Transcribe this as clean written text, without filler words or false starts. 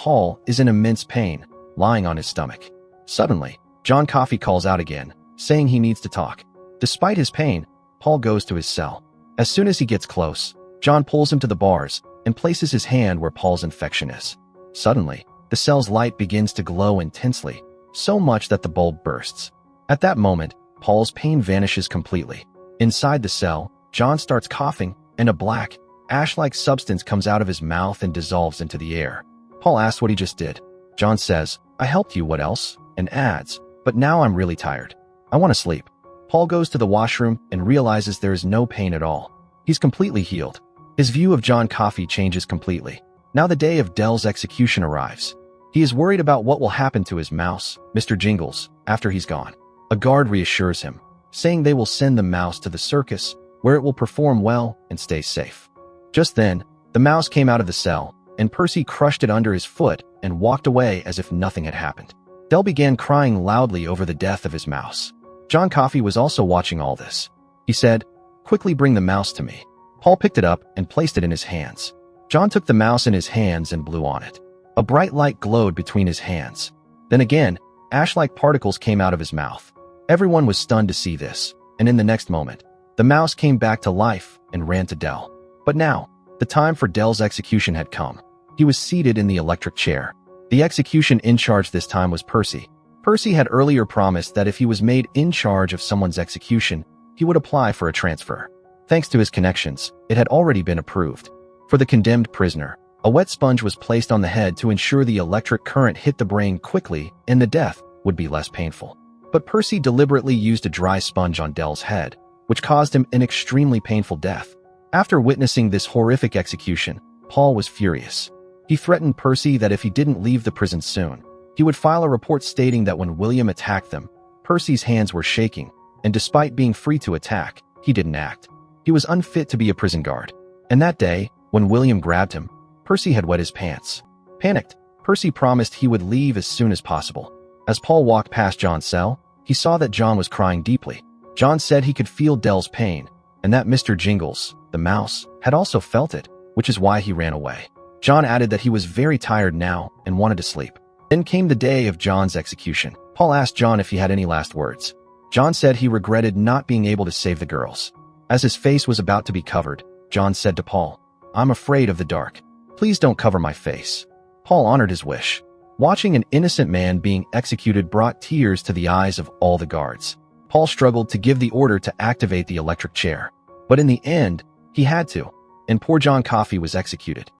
Paul is in immense pain, lying on his stomach. Suddenly, John Coffey calls out again, saying he needs to talk. Despite his pain, Paul goes to his cell. As soon as he gets close, John pulls him to the bars and places his hand where Paul's infection is. Suddenly, the cell's light begins to glow intensely, so much that the bulb bursts. At that moment, Paul's pain vanishes completely. Inside the cell, John starts coughing, and a black, ash-like substance comes out of his mouth and dissolves into the air. Paul asks what he just did. John says, "I helped you, what else?" and adds, "But now I'm really tired. I want to sleep." Paul goes to the washroom and realizes there is no pain at all. He's completely healed. His view of John Coffey changes completely. Now the day of Dell's execution arrives. He is worried about what will happen to his mouse, Mr. Jingles, after he's gone. A guard reassures him, saying they will send the mouse to the circus, where it will perform well and stay safe. Just then, the mouse came out of the cell, and Percy crushed it under his foot and walked away as if nothing had happened. Dell began crying loudly over the death of his mouse. John Coffey was also watching all this. He said, "Quickly bring the mouse to me." Paul picked it up and placed it in his hands. John took the mouse in his hands and blew on it. A bright light glowed between his hands. Then again, ash-like particles came out of his mouth. Everyone was stunned to see this, and in the next moment, the mouse came back to life and ran to Dell. But now, the time for Dell's execution had come. He was seated in the electric chair. The execution in charge this time was Percy. Percy had earlier promised that if he was made in charge of someone's execution, he would apply for a transfer. Thanks to his connections, it had already been approved. For the condemned prisoner, a wet sponge was placed on the head to ensure the electric current hit the brain quickly and the death would be less painful. But Percy deliberately used a dry sponge on Dell's head, which caused him an extremely painful death. After witnessing this horrific execution, Paul was furious. He threatened Percy that if he didn't leave the prison soon, he would file a report stating that when William attacked them, Percy's hands were shaking, and despite being free to attack, he didn't act. He was unfit to be a prison guard. And that day, when William grabbed him, Percy had wet his pants. Panicked, Percy promised he would leave as soon as possible. As Paul walked past John's cell, he saw that John was crying deeply. John said he could feel Dell's pain, and that Mr. Jingles, the mouse, had also felt it, which is why he ran away. John added that he was very tired now and wanted to sleep. Then came the day of John's execution. Paul asked John if he had any last words. John said he regretted not being able to save the girls. As his face was about to be covered, John said to Paul, "I'm afraid of the dark. Please don't cover my face." Paul honored his wish. Watching an innocent man being executed brought tears to the eyes of all the guards. Paul struggled to give the order to activate the electric chair. But in the end, he had to, and poor John Coffey was executed.